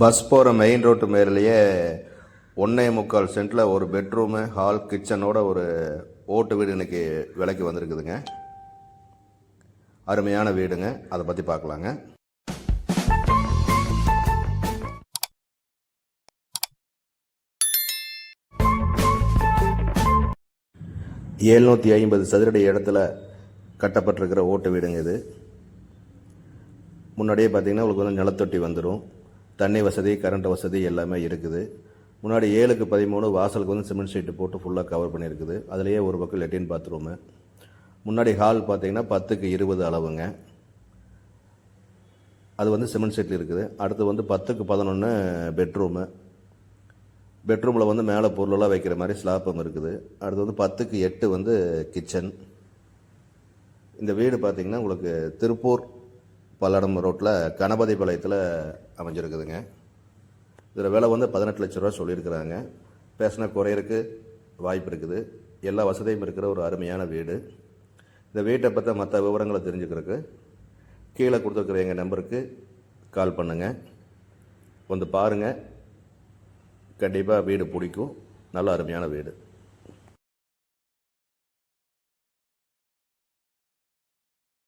Bus போகிற main road மேலேயே 1.25 சென்ட்டில் ஒரு பெட்ரூமு, ஹால், கிச்சனோட ஒரு ஓட்டு வீடு இன்றைக்கி விலைக்கு வந்திருக்குதுங்க. அருமையான வீடுங்க, அதை பற்றி பார்க்கலாங்க. $750 சதுரடி இடத்துல கட்டப்பட்டிருக்கிற ஓட்டு வீடுங்க இது. முன்னாடியே பார்த்தீங்கன்னா உங்களுக்கு வந்து நிலத்தொட்டி வந்துடும், தண்ணி வசதி, கரண்ட் வசதி எல்லாமே இருக்குது. முன்னாடி 7x13 வாசலுக்கு வந்து சிமெண்ட் ஷீட்டு போட்டு ஃபுல்லாக கவர் பண்ணியிருக்குது. அதுலேயே ஒரு பக்கம் லெட்டின் பாத்ரூமு. முன்னாடி ஹால் பார்த்தீங்கன்னா 10x20 அளவுங்க, அது வந்து சிமெண்ட் ஷீட்டில் இருக்குது. அடுத்து வந்து 10x11 பெட்ரூமு. பெட்ரூமில் வந்து மேலே பொருளெல்லாம் வைக்கிற மாதிரி ஸ்லாப்பம் இருக்குது. அடுத்து வந்து 10x8 வந்து கிச்சன். இந்த வீடு பார்த்திங்கன்னா உங்களுக்கு திருப்பூர் பல்லடம் ரோட்டில் கணபதி பாளையத்தில் அமைஞ்சிருக்குதுங்க. இதில் விலை வந்து 18 லட்ச ரூபா சொல்லியிருக்கிறாங்க. பேசினா குறையிறதுக்கு வாய்ப்பு இருக்குது. எல்லா வசதியும் இருக்கிற ஒரு அருமையான வீடு. இந்த வீட்டை பற்றி மற்ற விவரங்களை தெரிஞ்சுக்கிறதுக்கு கீழே கொடுத்துருக்குற எங்கள் நம்பருக்கு கால் பண்ணுங்கள். வந்து பாருங்கள், கண்டிப்பாக வீடு பிடிக்கும். நல்ல அருமையான வீடு.